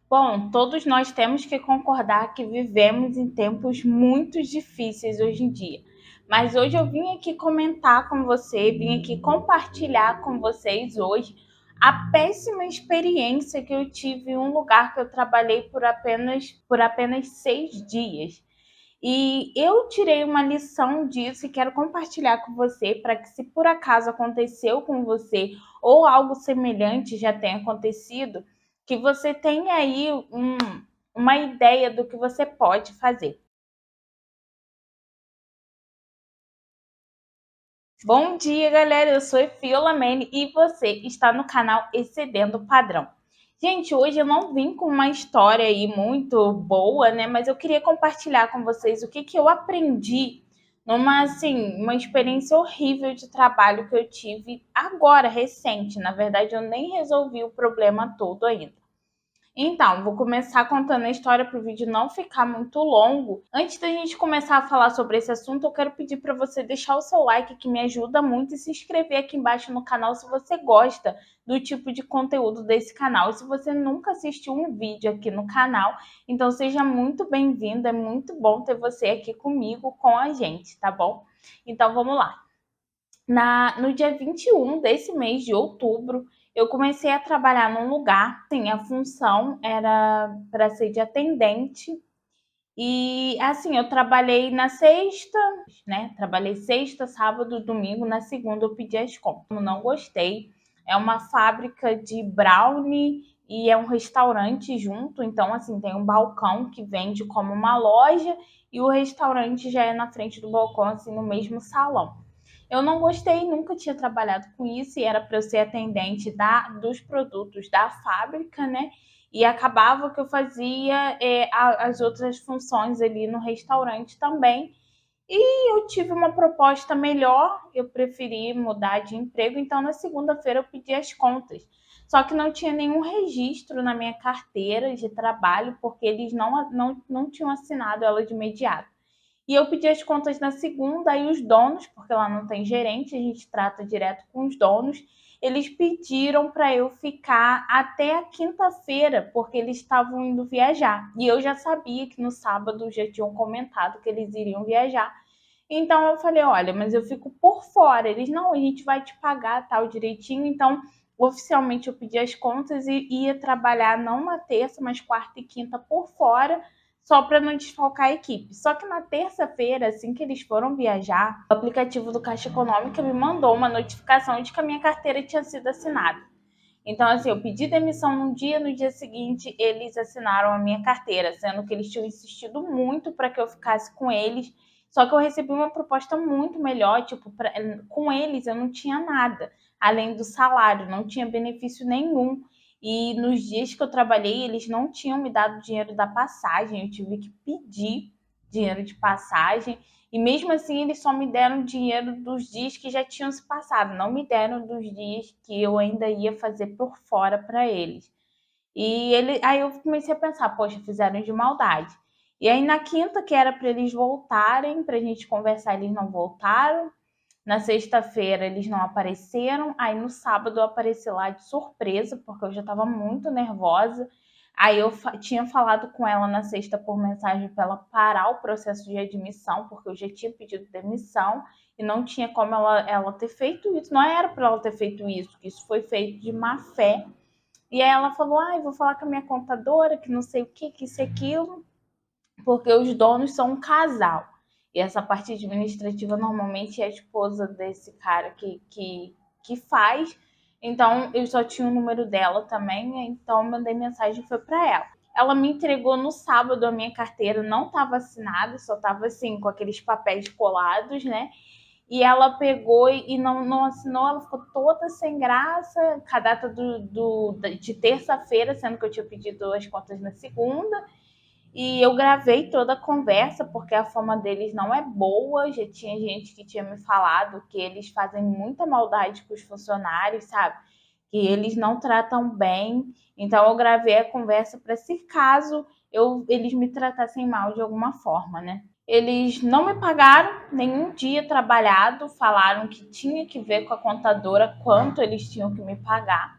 Bom, todos nós temos que concordar que vivemos em tempos muito difíceis hoje em dia. Mas hoje eu vim aqui comentar com você, vim aqui compartilhar com vocês hoje a péssima experiência que eu tive em um lugar que eu trabalhei por apenas 6 dias. E eu tirei uma lição disso e quero compartilhar com você para que, se por acaso aconteceu com você ou algo semelhante já tenha acontecido, que você tenha aí uma ideia do que você pode fazer. Bom dia, galera. Eu sou Fiola Mene e você está no canal Excedendo o Padrão. Gente, hoje eu não vim com uma história aí muito boa, né? Mas eu queria compartilhar com vocês o que eu aprendi uma experiência horrível de trabalho que eu tive agora, recente. Na verdade, eu nem resolvi o problema todo ainda. Então, vou começar contando a história para o vídeo não ficar muito longo. Antes da gente começar a falar sobre esse assunto, eu quero pedir para você deixar o seu like, que me ajuda muito, e se inscrever aqui embaixo no canal se você gosta do tipo de conteúdo desse canal. E se você nunca assistiu um vídeo aqui no canal, então seja muito bem-vindo. É muito bom ter você aqui comigo, com a gente, tá bom? Então, vamos lá. No dia 21 desse mês de outubro, eu comecei a trabalhar num lugar, sim, a função era para ser de atendente. E assim, eu trabalhei na sexta, né? Trabalhei sexta, sábado, domingo, na segunda eu pedi as contas. Eu não gostei. É uma fábrica de brownie e é um restaurante junto, então assim, tem um balcão que vende como uma loja e o restaurante já é na frente do balcão, assim, no mesmo salão. Eu não gostei, nunca tinha trabalhado com isso e era para eu ser atendente dos produtos da fábrica, né? E acabava que eu fazia as outras funções ali no restaurante também. E eu tive uma proposta melhor, eu preferi mudar de emprego, então na segunda-feira eu pedi as contas. Só que não tinha nenhum registro na minha carteira de trabalho, porque eles não tinham assinado ela de imediato. E eu pedi as contas na segunda, e os donos, porque lá não tem gerente, a gente trata direto com os donos, eles pediram para eu ficar até a quinta-feira, porque eles estavam indo viajar. E eu já sabia que no sábado já tinham comentado que eles iriam viajar. Então eu falei, olha, mas eu fico por fora. Eles, não, a gente vai te pagar tal direitinho. Então, oficialmente eu pedi as contas e ia trabalhar não na terça, mas quarta e quinta por fora, só para não desfalcar a equipe. Só que na terça-feira, assim que eles foram viajar, o aplicativo do Caixa Econômica me mandou uma notificação de que a minha carteira tinha sido assinada. Então, assim, eu pedi demissão num dia, no dia seguinte eles assinaram a minha carteira, sendo que eles tinham insistido muito para que eu ficasse com eles. Só que eu recebi uma proposta muito melhor, tipo, com eles eu não tinha nada, além do salário, não tinha benefício nenhum. E nos dias que eu trabalhei, eles não tinham me dado dinheiro da passagem, eu tive que pedir dinheiro de passagem. E mesmo assim, eles só me deram dinheiro dos dias que já tinham se passado, não me deram dos dias que eu ainda ia fazer por fora para eles. Aí eu comecei a pensar, poxa, fizeram de maldade. E aí na quinta, que era para eles voltarem, para a gente conversar, eles não voltaram. Na sexta-feira eles não apareceram. Aí no sábado eu apareci lá de surpresa, porque eu já estava muito nervosa. Aí eu tinha falado com ela na sexta por mensagem para ela parar o processo de admissão, porque eu já tinha pedido demissão e não tinha como ela ter feito isso. Não era para ela ter feito isso, que isso foi feito de má fé. E aí ela falou, vou falar com a minha contadora, que não sei o que isso e aquilo, porque os donos são um casal. E essa parte administrativa normalmente é a esposa desse cara que faz. Então eu só tinha o número dela também, então eu mandei mensagem e foi para ela. Ela me entregou no sábado a minha carteira, não estava assinada, só estava assim, com aqueles papéis colados, né? E ela pegou e não assinou, ela ficou toda sem graça, com a data de terça-feira, sendo que eu tinha pedido as contas na segunda. E eu gravei toda a conversa, porque a fama deles não é boa. Já tinha gente que tinha me falado que eles fazem muita maldade com os funcionários, sabe? Que eles não tratam bem. Então eu gravei a conversa para, se caso eles me tratassem mal de alguma forma, né? Eles não me pagaram nenhum dia trabalhado, falaram que tinha que ver com a contadora quanto eles tinham que me pagar.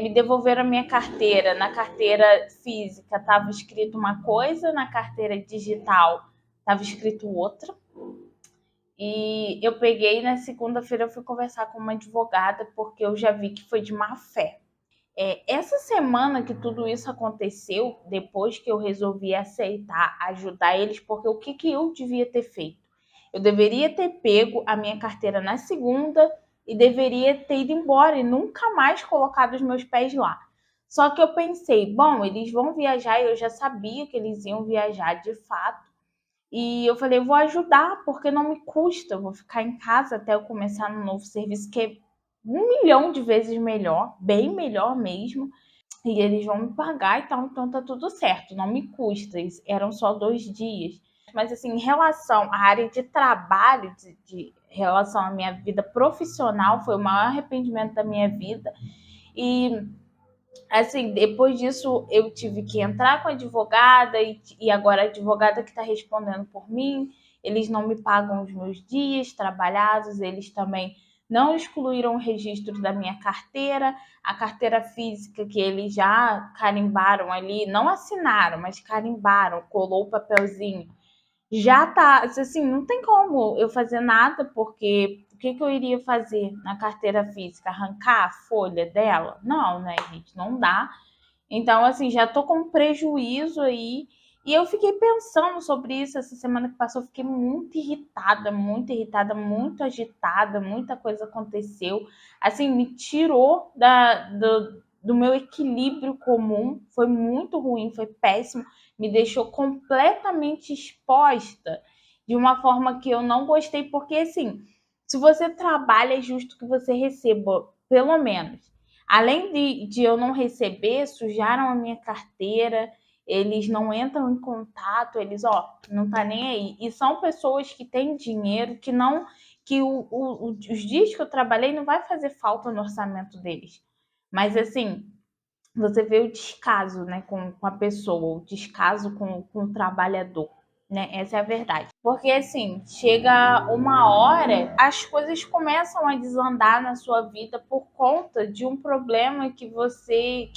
me devolveram a minha carteira. Na carteira física estava escrito uma coisa, na carteira digital estava escrito outra. E eu peguei, na segunda-feira eu fui conversar com uma advogada, porque eu já vi que foi de má fé. Essa semana que tudo isso aconteceu, depois que eu resolvi aceitar, ajudar eles, porque o que eu devia ter feito? Eu deveria ter pego a minha carteira na segunda e deveria ter ido embora e nunca mais colocado os meus pés lá. Só que eu pensei, bom, eles vão viajar e eu já sabia que eles iam viajar de fato. E eu falei, eu vou ajudar, porque não me custa, eu vou ficar em casa até eu começar no novo serviço, que é 1 milhão de vezes melhor, bem melhor mesmo. E eles vão me pagar e tal, então tá tudo certo, não me custa. Eram só 2 dias. Mas assim, em relação à área de trabalho, de relação à minha vida profissional, foi o maior arrependimento da minha vida. E assim, depois disso eu tive que entrar com a advogada e agora a advogada que está respondendo por mim, eles não me pagam os meus dias trabalhados, eles também não excluíram o registro da minha carteira, a carteira física que eles já carimbaram ali, não assinaram, mas carimbaram, colou o papelzinho. Já tá, assim, não tem como eu fazer nada, porque o que eu iria fazer na carteira física? Arrancar a folha dela? Não, né, gente? Não dá. Então, assim, já tô com prejuízo aí. E eu fiquei pensando sobre isso essa semana que passou. Eu fiquei muito irritada, muito agitada. Muita coisa aconteceu. Assim, me tirou do meu equilíbrio comum. Foi muito ruim, foi péssimo. Me deixou completamente exposta de uma forma que eu não gostei. Porque, assim, se você trabalha, é justo que você receba, pelo menos. Além de eu não receber, sujaram a minha carteira, eles não entram em contato, eles, ó, não tá nem aí. E são pessoas que têm dinheiro, que não, que os dias que eu trabalhei não vai fazer falta no orçamento deles. Mas assim, você vê o descaso, né, com a pessoa, o descaso com o trabalhador. Né? Essa é a verdade. Porque assim, chega uma hora, as coisas começam a desandar na sua vida por conta de um problema que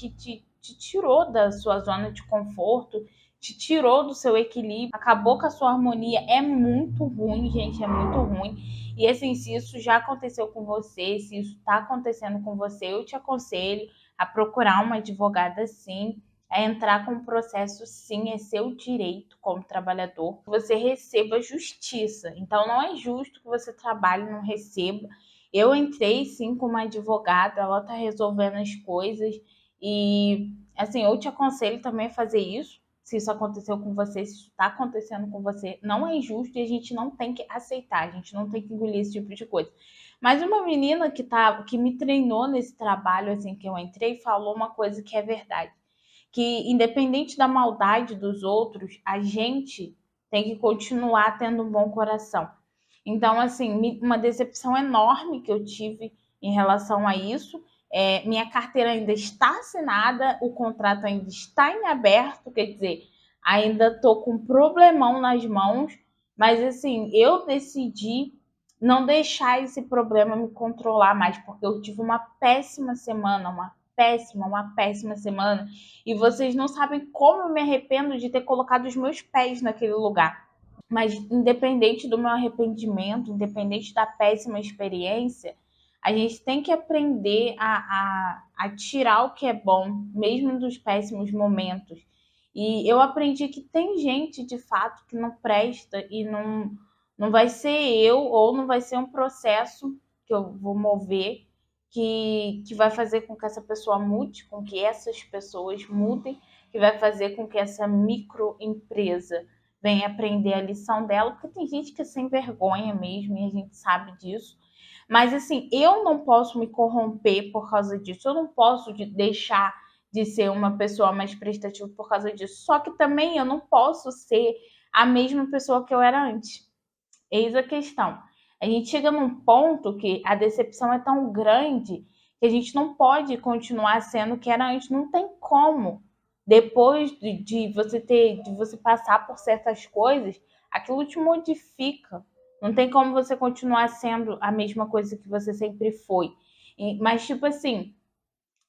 te tirou da sua zona de conforto, te tirou do seu equilíbrio, acabou com a sua harmonia. É muito ruim, gente, é muito ruim. E assim, se isso já aconteceu com você, se isso está acontecendo com você, eu te aconselho a procurar uma advogada, sim, a entrar com um processo, sim, é seu direito como trabalhador, que você receba justiça. Então não é justo que você trabalhe e não receba. Eu entrei, sim, com uma advogada, ela está resolvendo as coisas e, assim, eu te aconselho também a fazer isso. Se isso aconteceu com você, se isso está acontecendo com você, não é injusto e a gente não tem que aceitar, a gente não tem que engolir esse tipo de coisa. Mas uma menina que me treinou nesse trabalho, assim, que eu entrei, falou uma coisa que é verdade, que independente da maldade dos outros, a gente tem que continuar tendo um bom coração. Então, assim, uma decepção enorme que eu tive em relação a isso. Minha carteira ainda está assinada, o contrato ainda está em aberto, quer dizer, ainda estou com um problemão nas mãos, mas assim, eu decidi não deixar esse problema me controlar mais, porque eu tive uma péssima semana, uma péssima semana, e vocês não sabem como eu me arrependo de ter colocado os meus pés naquele lugar. Mas independente do meu arrependimento, independente da péssima experiência, a gente tem que aprender a tirar o que é bom, mesmo dos péssimos momentos. E eu aprendi que tem gente, de fato, que não presta e não vai ser eu, ou não vai ser um processo que eu vou mover que vai fazer com que essa pessoa mude, com que essas pessoas mudem, que vai fazer com que essa microempresa venha aprender a lição dela, porque tem gente que é sem vergonha mesmo e a gente sabe disso. Mas assim, eu não posso me corromper por causa disso, eu não posso deixar de ser uma pessoa mais prestativa por causa disso. Só que também eu não posso ser a mesma pessoa que eu era antes. Eis a questão. A gente chega num ponto que a decepção é tão grande que a gente não pode continuar sendo o que era antes. Não tem como. Depois de você passar por certas coisas, aquilo te modifica. Não tem como você continuar sendo a mesma coisa que você sempre foi. Mas, tipo assim,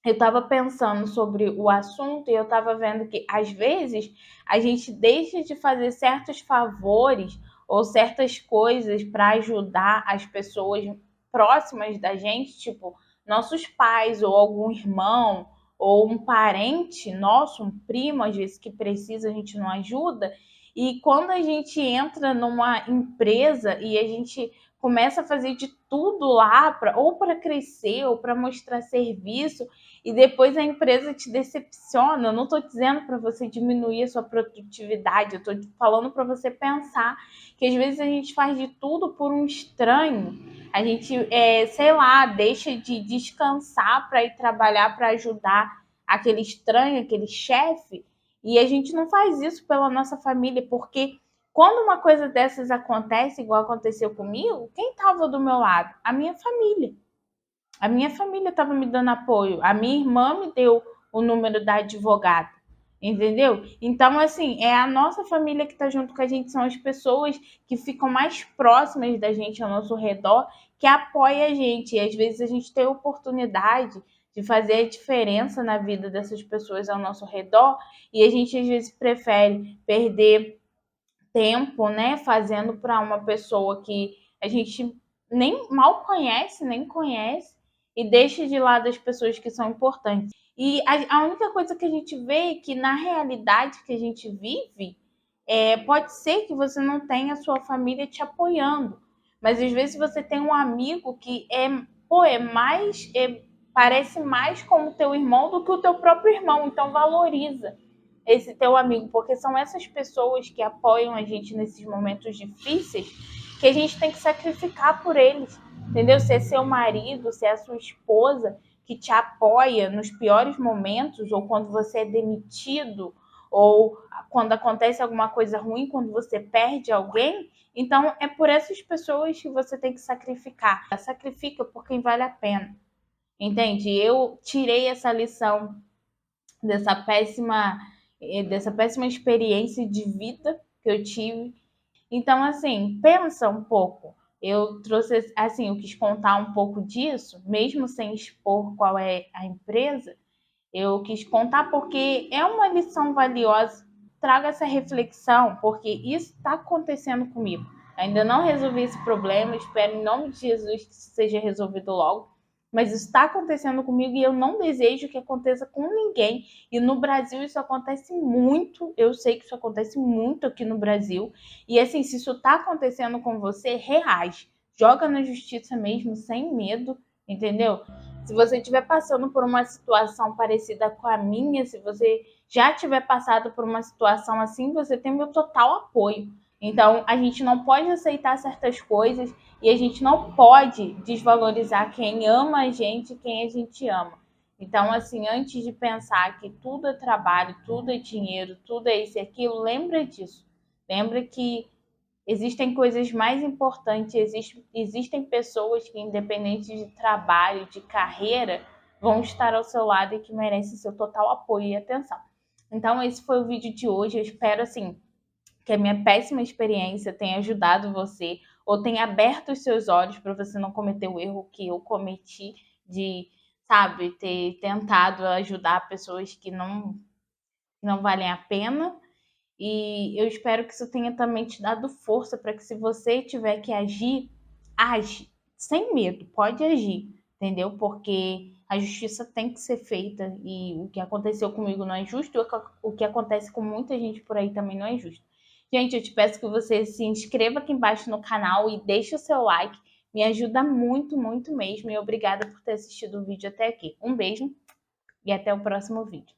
eu estava pensando sobre o assunto e eu estava vendo que, às vezes, a gente deixa de fazer certos favores ou certas coisas para ajudar as pessoas próximas da gente, tipo nossos pais ou algum irmão ou um parente nosso, um primo, às vezes que precisa, a gente não ajuda. E quando a gente entra numa empresa e a gente começa a fazer de tudo lá ou para crescer ou para mostrar serviço, e depois a empresa te decepciona. Eu não estou dizendo para você diminuir a sua produtividade, eu estou falando para você pensar que às vezes a gente faz de tudo por um estranho. A gente, sei lá, deixa de descansar para ir trabalhar, para ajudar aquele estranho, aquele chefe, e a gente não faz isso pela nossa família, porque quando uma coisa dessas acontece, igual aconteceu comigo, quem estava do meu lado? A minha família. A minha família estava me dando apoio. A minha irmã me deu o número da advogada. Entendeu? Então, assim, é a nossa família que está junto com a gente, são as pessoas que ficam mais próximas da gente ao nosso redor, que apoiam a gente. E às vezes a gente tem a oportunidade de fazer a diferença na vida dessas pessoas ao nosso redor, e a gente às vezes prefere perder tempo, né, fazendo para uma pessoa que a gente nem mal conhece, nem conhece, e deixa de lado as pessoas que são importantes. E a única coisa que a gente vê é que na realidade que a gente vive, pode ser que você não tenha a sua família te apoiando, mas às vezes você tem um amigo que parece mais como teu irmão do que o teu próprio irmão, então valoriza esse teu amigo, porque são essas pessoas que apoiam a gente nesses momentos difíceis que a gente tem que sacrificar por eles, entendeu? Se é seu marido, se é a sua esposa que te apoia nos piores momentos, ou quando você é demitido, ou quando acontece alguma coisa ruim, quando você perde alguém, então é por essas pessoas que você tem que sacrificar. Sacrifica por quem vale a pena, entende? Eu tirei essa lição dessa péssima experiência de vida que eu tive. Então, assim, pensa um pouco. Eu trouxe, assim, eu quis contar um pouco disso, mesmo sem expor qual é a empresa. Eu quis contar porque é uma lição valiosa. Traga essa reflexão, porque isso está acontecendo comigo. Ainda não resolvi esse problema, espero em nome de Jesus que isso seja resolvido logo. Mas isso está acontecendo comigo e eu não desejo que aconteça com ninguém. E no Brasil isso acontece muito. Eu sei que isso acontece muito aqui no Brasil. E assim, se isso está acontecendo com você, reage. Joga na justiça mesmo, sem medo, entendeu? Se você estiver passando por uma situação parecida com a minha, se você já tiver passado por uma situação assim, você tem meu total apoio. Então, a gente não pode aceitar certas coisas e a gente não pode desvalorizar quem ama a gente e quem a gente ama. Então, assim, antes de pensar que tudo é trabalho, tudo é dinheiro, tudo é isso e aquilo, lembra disso. Lembra que existem coisas mais importantes, existem pessoas que, independente de trabalho, de carreira, vão estar ao seu lado e que merecem seu total apoio e atenção. Então, esse foi o vídeo de hoje. Eu espero, assim, que a minha péssima experiência tenha ajudado você ou tenha aberto os seus olhos para você não cometer o erro que eu cometi de, sabe, ter tentado ajudar pessoas que não valem a pena. E eu espero que isso tenha também te dado força para que, se você tiver que agir, age sem medo, pode agir, entendeu? Porque a justiça tem que ser feita e o que aconteceu comigo não é justo, o que acontece com muita gente por aí também não é justo. Gente, eu te peço que você se inscreva aqui embaixo no canal e deixe o seu like, me ajuda muito, muito mesmo. E obrigada por ter assistido o vídeo até aqui. Um beijo e até o próximo vídeo.